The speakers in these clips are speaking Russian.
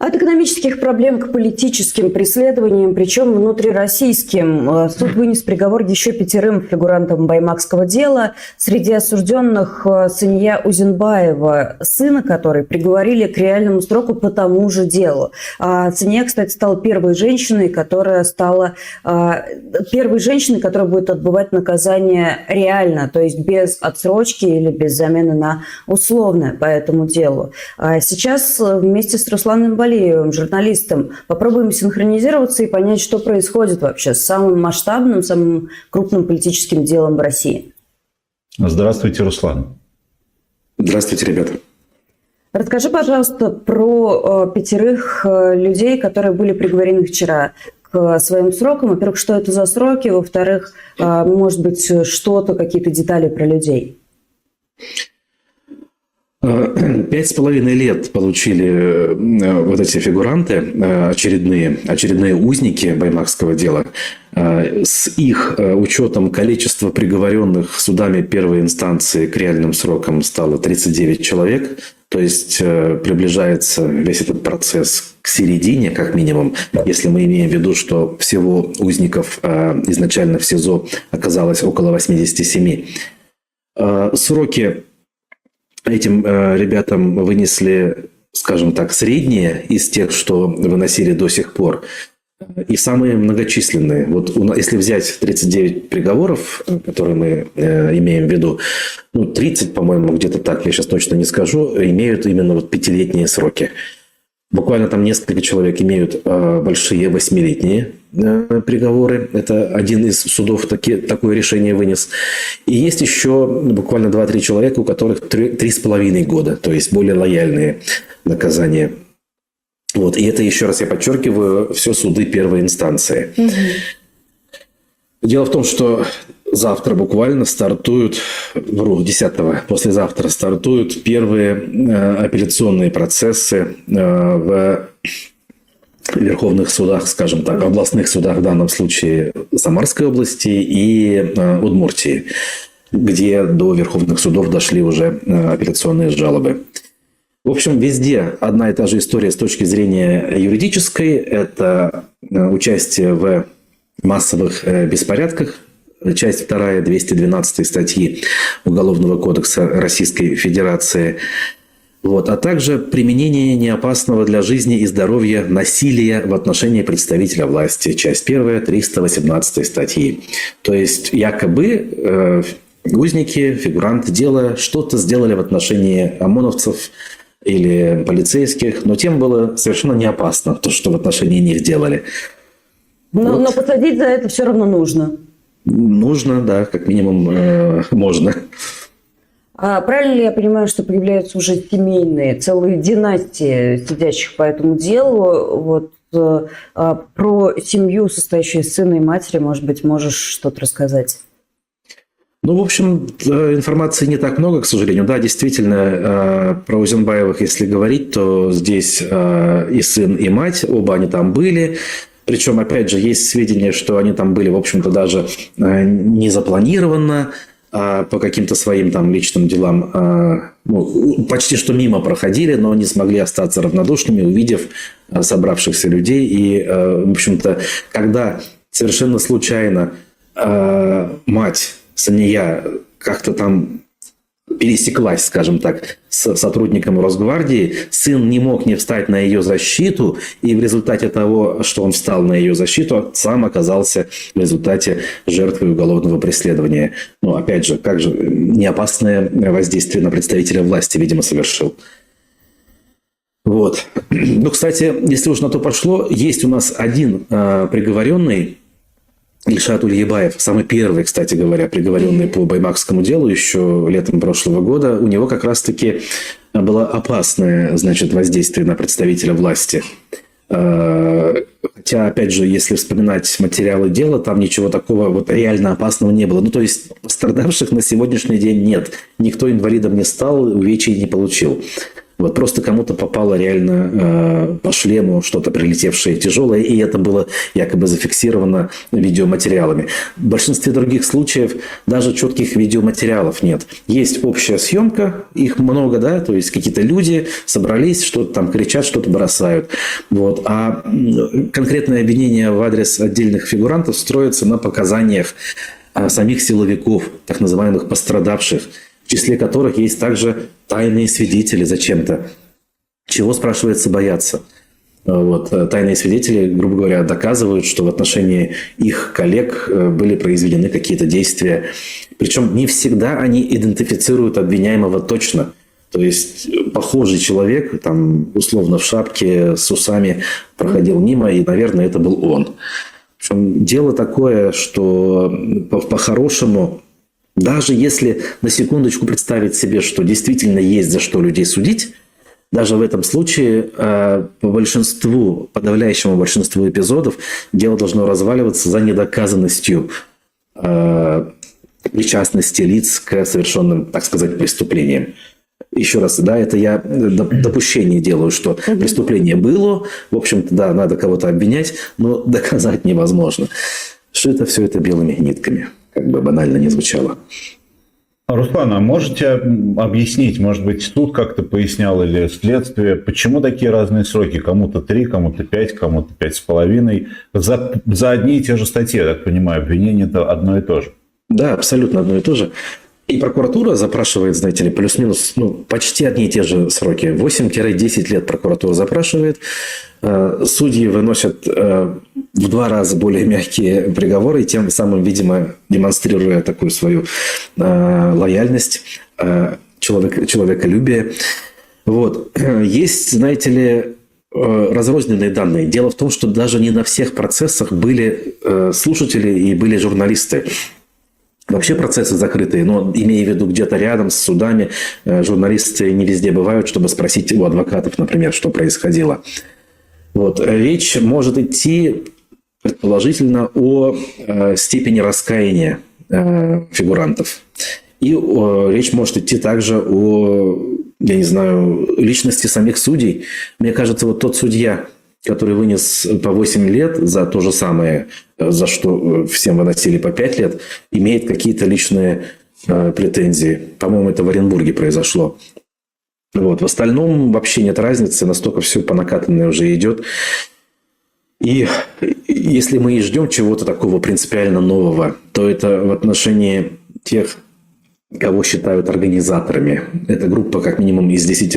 От экономических проблем к политическим преследованиям, причем внутрироссийским. Суд вынес приговор еще 5 фигурантам баймакского дела. Среди осужденных Сания Узенбаева, сына которой приговорили к реальному сроку по тому же делу. Сания, кстати, стала первой женщиной, которая будет отбывать наказание реально, то есть без отсрочки или без замены на условное по этому делу. Сейчас вместе с Русланом Валиевым, журналистом, попробуем синхронизироваться и понять, что происходит вообще с самым масштабным, самым крупным политическим делом в России. Здравствуйте, Руслан. Здравствуйте, ребята. Расскажи, пожалуйста, про 5 людей, которые были приговорены вчера к своим срокам. Во-первых, что это за сроки? Во-вторых, может быть, что-то, какие-то детали про людей. 5,5 лет получили вот эти фигуранты, очередные узники баймакского дела. С их учетом количество приговоренных судами первой инстанции к реальным срокам стало 39 человек. То есть приближается весь этот процесс к середине, как минимум, если мы имеем в виду, что всего узников изначально в СИЗО оказалось около 87. Сроки этим ребятам вынесли, скажем так, средние из тех, что выносили до сих пор, и самые многочисленные. Вот если взять 39 приговоров, которые мы имеем в виду, 30, по-моему, где-то так, я сейчас точно не скажу, имеют именно 5-летние сроки. Буквально там несколько человек имеют большие 8-летние приговоры. Это один из судов такое решение вынес. И есть еще буквально 2-3 человека, у которых 3,5 года, то есть более лояльные наказания. Вот. И это, еще раз я подчеркиваю, все суды первой инстанции. Угу. Дело в том, что завтра буквально стартуют, 10-го, послезавтра стартуют первые апелляционные процессы в верховных судах, скажем так, в областных судах, в данном случае Самарской области и Удмуртии, где до верховных судов дошли уже апелляционные жалобы. В общем, везде одна и та же история с точки зрения юридической. Это участие в массовых беспорядках. Часть 2 212 статьи Уголовного кодекса Российской Федерации. Вот. А также применение неопасного для жизни и здоровья насилия в отношении представителя власти. Часть 1 318 статьи. То есть, якобы узники, фигуранты дела что-то сделали в отношении ОМОНовцев или полицейских, но тем было совершенно не опасно, то, что в отношении них делали. Но посадить за это все равно нужно. Нужно, да, как минимум можно. А правильно ли я понимаю, что появляются уже семейные, целые династии сидящих по этому делу? Вот про семью, состоящую из сына и матери, может быть, можешь что-то рассказать? В общем, информации не так много, к сожалению. Да, действительно, про Узенбаевых, если говорить, то здесь и сын, и мать, оба они там были. Причем, опять же, есть сведения, что они там были, в общем-то, даже не запланированно, по каким-то своим там личным делам, почти что мимо проходили, но не смогли остаться равнодушными, увидев собравшихся людей. И, в общем-то, когда совершенно случайно мать Сания как-то там пересеклась, скажем так, с сотрудником Росгвардии, сын не мог не встать на ее защиту, и в результате того, что он встал на ее защиту, сам оказался в результате жертвой уголовного преследования. Опять же, как же неопасное воздействие на представителя власти, видимо, совершил. Вот. Кстати, если уж на то пошло, есть у нас один приговоренный, Ильшат Ульебаев, самый первый, кстати говоря, приговоренный по баймакскому делу еще летом прошлого года, у него как раз-таки было опасное, воздействие на представителя власти. Хотя, опять же, если вспоминать материалы дела, там ничего такого реально опасного не было. То есть пострадавших на сегодняшний день нет. Никто инвалидом не стал, увечий не получил. Вот, просто кому-то попало реально по шлему что-то прилетевшее тяжелое, и это было якобы зафиксировано видеоматериалами. В большинстве других случаев даже четких видеоматериалов нет. Есть общая съемка, их много, да, то есть какие-то люди собрались, что-то там кричат, что-то бросают. Вот. А конкретное обвинение в адрес отдельных фигурантов строится на показаниях самих силовиков, так называемых пострадавших, в числе которых есть также тайные свидетели зачем-то. Чего, спрашивается, бояться? Вот. Тайные свидетели, грубо говоря, доказывают, что в отношении их коллег были произведены какие-то действия. Причем не всегда они идентифицируют обвиняемого точно. То есть похожий человек, там, условно в шапке, с усами проходил мимо, и, наверное, это был он. Причем дело такое, что по-хорошему, даже если на секундочку представить себе, что действительно есть за что людей судить, даже в этом случае по большинству, подавляющему большинству эпизодов дело должно разваливаться за недоказанностью причастности лиц к совершенным, так сказать, преступлениям. Еще раз, да, это я допущение делаю, что преступление было, в общем-то, да, надо кого-то обвинять, но доказать невозможно. Шито все это белыми нитками, как бы банально не звучало. Руслан, а можете объяснить, может быть, суд как-то пояснял или следствие, почему такие разные сроки? Кому-то 3, кому-то 5, кому-то 5,5. За одни и те же статьи, я так понимаю, обвинение это одно и то же. Да, абсолютно одно и то же. И прокуратура запрашивает, знаете ли, плюс-минус почти одни и те же сроки. 8-10 лет прокуратура запрашивает. Судьи выносят в 2 раза более мягкие приговоры, и тем самым, видимо, демонстрируя такую свою лояльность, человеколюбие. Вот. Есть, знаете ли, разрозненные данные. Дело в том, что даже не на всех процессах были слушатели и были журналисты. Вообще процессы закрытые, но имея в виду где-то рядом с судами, журналисты не везде бывают, чтобы спросить у адвокатов, например, что происходило. Вот. Речь может идти, предположительно, о степени раскаяния фигурантов. И речь может идти также о, я не знаю, личности самих судей. Мне кажется, вот тот судья, который вынес по 8 лет за то же самое, за что всем выносили по 5 лет, имеет какие-то личные претензии. По-моему, это в Оренбурге произошло. Вот. В остальном вообще нет разницы, настолько все по накатанной уже идет. И если мы и ждем чего-то такого принципиально нового, то это в отношении тех, кого считают организаторами. Это группа как минимум из 10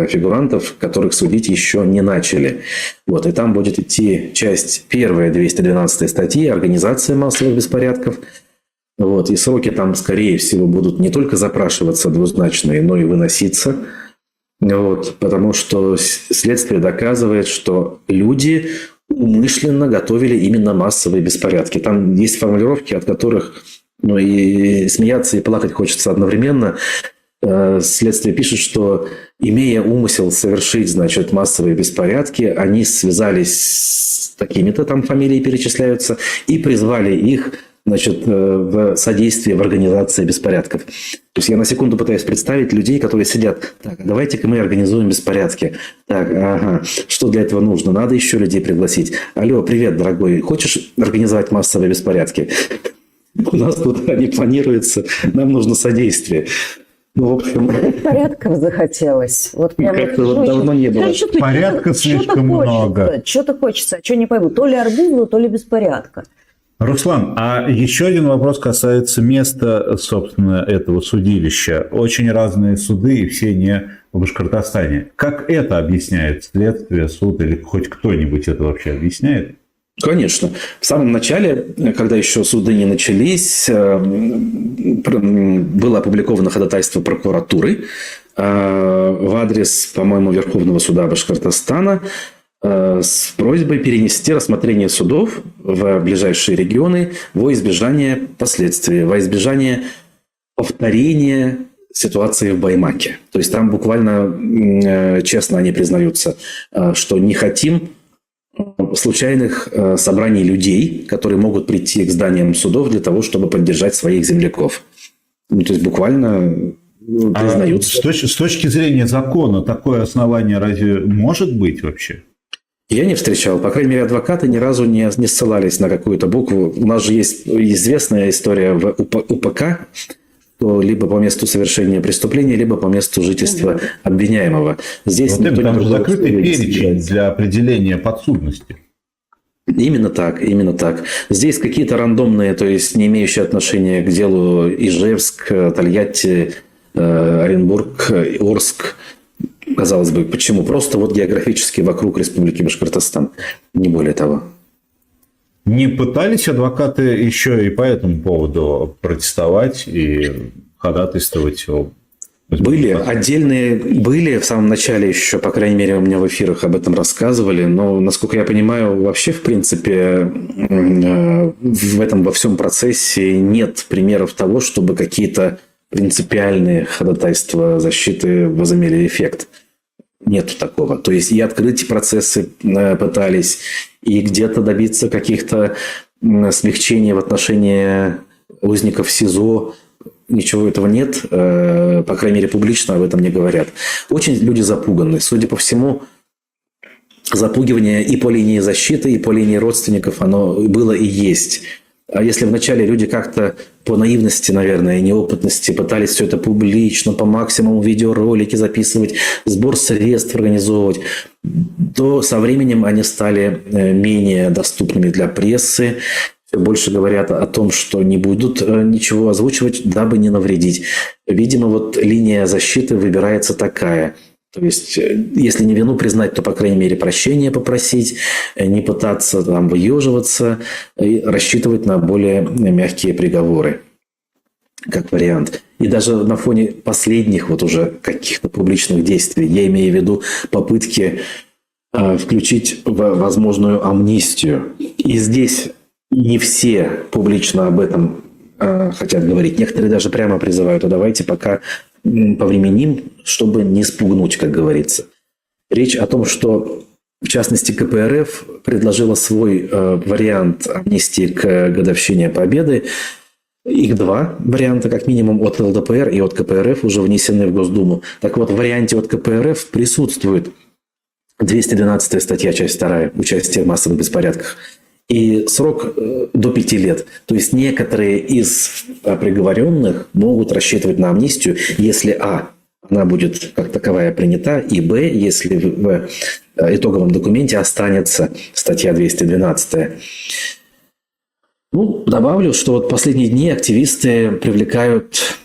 фигурантов, которых судить еще не начали. Вот. И там будет идти часть 1 212 статьи «Организация массовых беспорядков». Вот. И сроки там, скорее всего, будут не только запрашиваться двузначные, но и выноситься. Вот. Потому что следствие доказывает, что люди умышленно готовили именно массовые беспорядки. Там есть формулировки, от которых и смеяться, и плакать хочется одновременно. Следствие пишет, что, имея умысел совершить, значит, массовые беспорядки, они связались с такими-то там фамилии перечисляются и призвали их, значит, в содействие в организации беспорядков. То есть я на секунду пытаюсь представить людей, которые сидят: так, давайте-ка мы организуем беспорядки. Так, ага, что для этого нужно? Надо еще людей пригласить. Алло, привет, дорогой, хочешь организовать массовые беспорядки? У нас тут они планируются, нам нужно содействие. В общем... Порядков захотелось. Вот прям как-то вот давно не было. Порядка слишком много. Что-то хочется, а что не пойму. То ли арбуза, то ли беспорядка. Руслан, а еще один вопрос касается места, собственно, этого судилища. Очень разные суды, и все не в Башкортостане. Как это объясняет следствие, суд, или хоть кто-нибудь это вообще объясняет? Конечно. В самом начале, когда еще суды не начались, было опубликовано ходатайство прокуратуры в адрес, по-моему, Верховного суда Башкортостана с просьбой перенести рассмотрение судов в ближайшие регионы во избежание последствий, во избежание повторения ситуации в Баймаке. То есть там буквально честно они признаются, что не хотим случайных собраний людей, которые могут прийти к зданиям судов для того, чтобы поддержать своих земляков. То есть буквально признают. С точки зрения закона такое основание разве может быть вообще? Я не встречал. По крайней мере, адвокаты ни разу не ссылались на какую-то букву. У нас же есть известная история в УПК, что либо по месту совершения преступления, либо по месту жительства обвиняемого. Здесь Вот там же закрытый перечень для определения подсудности. Именно так, именно так. Здесь какие-то рандомные, то есть не имеющие отношения к делу Ижевск, Тольятти, Оренбург, Орск. Казалось бы, почему? Просто вот географически вокруг Республики Башкортостан. Не более того. Не пытались адвокаты еще и по этому поводу протестовать и ходатайствовать о... Были в самом начале еще, по крайней мере, у меня в эфирах об этом рассказывали, но, насколько я понимаю, вообще, в принципе, в этом во всем процессе нет примеров того, чтобы какие-то принципиальные ходатайства защиты возымели эффект. Нету такого. То есть и открыть процессы пытались, и где-то добиться каких-то смягчений в отношении узников СИЗО. Ничего этого нет. По крайней мере, публично об этом не говорят. Очень люди запуганы. Судя по всему, запугивание и по линии защиты, и по линии родственников оно было и есть. А если вначале люди как-то по наивности, наверное, и неопытности пытались все это публично, по максимуму видеоролики записывать, сбор средств организовывать, то со временем они стали менее доступными для прессы, все больше говорят о том, что не будут ничего озвучивать, дабы не навредить. Видимо, вот линия защиты выбирается такая. То есть, если не вину признать, то, по крайней мере, прощения попросить, не пытаться там выеживаться и рассчитывать на более мягкие приговоры, как вариант. И даже на фоне последних вот уже каких-то публичных действий, я имею в виду попытки включить в возможную амнистию. И здесь не все публично об этом хотят говорить. Некоторые даже прямо призывают, а давайте пока повременим, чтобы не спугнуть, как говорится. Речь о том, что, в частности, КПРФ предложила свой вариант амнистии к годовщине Победы. Их два варианта, как минимум, от ЛДПР и от КПРФ уже внесены в Госдуму. Так вот, в варианте от КПРФ присутствует 212 статья, часть 2, участие в массовых беспорядках. И срок до 5 лет. То есть некоторые из приговоренных могут рассчитывать на амнистию, если она будет как таковая принята, и если в итоговом документе останется статья 212. Добавлю, что вот последние дни активисты привлекают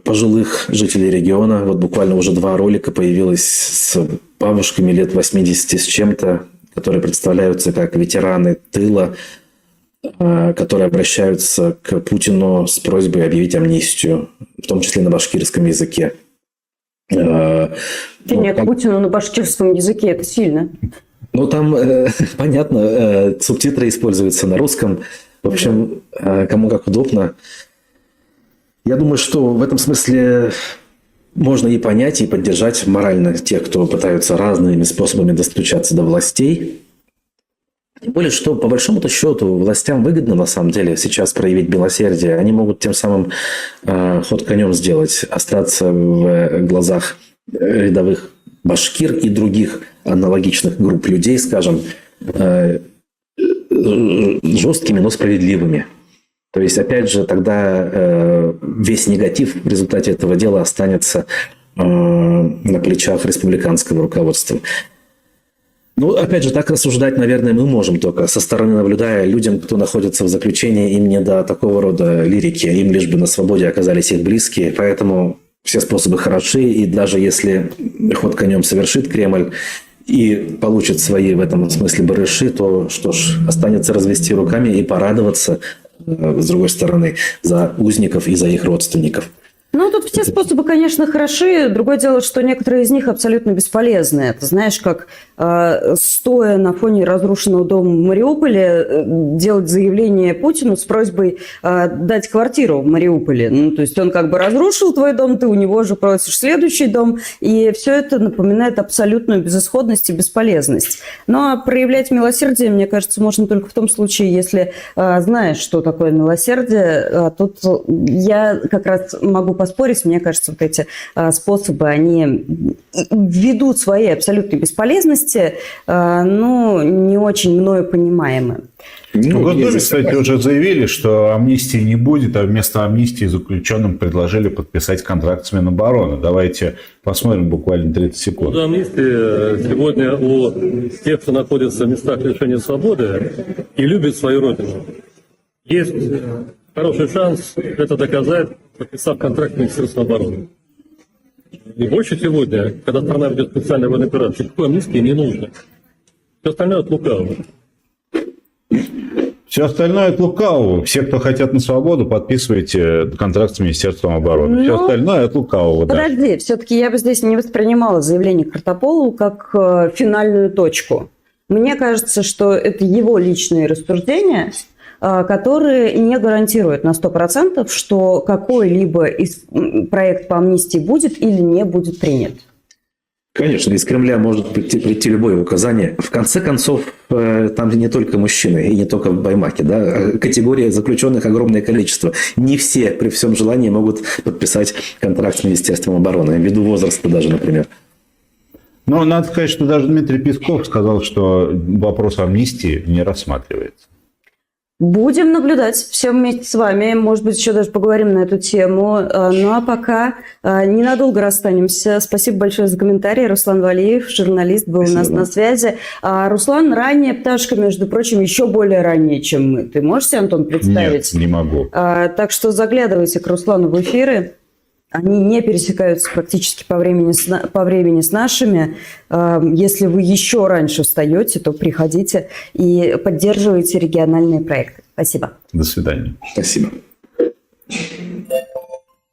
пожилых жителей региона. Вот буквально уже 2 ролика появилось с бабушками лет 80 с чем-то, которые представляются как ветераны тыла, которые обращаются к Путину с просьбой объявить амнистию, в том числе на башкирском языке. К Путину на башкирском языке, это сильно. Там, понятно, субтитры используются на русском. В общем, кому как удобно. Я думаю, что в этом смысле можно и понять, и поддержать морально тех, кто пытаются разными способами достучаться до властей. Тем более, что по большому-то счету властям выгодно на самом деле сейчас проявить милосердие. Они могут тем самым ход конем сделать, остаться в глазах рядовых башкир и других аналогичных групп людей, скажем, жесткими, но справедливыми. То есть, опять же, тогда весь негатив в результате этого дела останется на плечах республиканского руководства. Опять же, так рассуждать, наверное, мы можем только со стороны наблюдая. Людям, кто находится в заключении, им не до такого рода лирики, им лишь бы на свободе оказались их близкие. Поэтому все способы хороши, и даже если ход конем совершит Кремль и получит свои в этом смысле барыши, то что ж, останется развести руками и порадоваться, с другой стороны, за узников и за их родственников. Тут все способы, конечно, хороши. Другое дело, что некоторые из них абсолютно бесполезны. Это, знаешь, как стоя на фоне разрушенного дома в Мариуполе, делать заявление Путину с просьбой дать квартиру в Мариуполе. То есть он как бы разрушил твой дом, ты у него же просишь следующий дом. И все это напоминает абсолютную безысходность и бесполезность. А проявлять милосердие, мне кажется, можно только в том случае, если знаешь, что такое милосердие. Тут я как раз могу поспорить. Мне кажется, вот эти способы, они ведут своей абсолютной бесполезности, но не очень мною понимаемы. В Госдуме, кстати, уже заявили, что амнистии не будет, а вместо амнистии заключенным предложили подписать контракт с Минобороны. Давайте посмотрим буквально 30 секунд. Амнистия сегодня у тех, кто находится в местах лишения свободы и любит свою родину. Есть хороший шанс это доказать, подписав контракт с Министерством обороны. И больше сегодня, когда страна ведет специальную военную операцию, такой амнистии не нужно. Все остальное от лукавого. Все остальное от лукавого. Все, кто хотят на свободу, подписывайте контракт с Министерством обороны. Все остальное от лукавого. Подожди, все-таки я бы здесь не воспринимала заявление Картополова как финальную точку. Мне кажется, что это его личные рассуждения, которые не гарантируют на 100%, что какой-либо проект по амнистии будет или не будет принят. Конечно, из Кремля может прийти любое указание. В конце концов, там не только мужчины и не только в Баймаке. Да? Категория заключенных огромное количество. Не все при всем желании могут подписать контракт с Министерством обороны, ввиду возраста даже, например. Но надо сказать, что даже Дмитрий Песков сказал, что вопрос амнистии не рассматривается. Будем наблюдать все вместе с вами. Может быть, еще даже поговорим на эту тему. Ну, а пока ненадолго расстанемся. Спасибо большое за комментарий. Руслан Валиев, журналист, был у нас на связи. Руслан, ранняя пташка, между прочим, еще более ранняя, чем мы. Ты можешь себе, Антон, представить? Нет, не могу. Так что заглядывайте к Руслану в эфиры. Они не пересекаются практически по времени с нашими. Если вы еще раньше встаете, то приходите и поддерживайте региональные проекты. Спасибо. До свидания. Спасибо.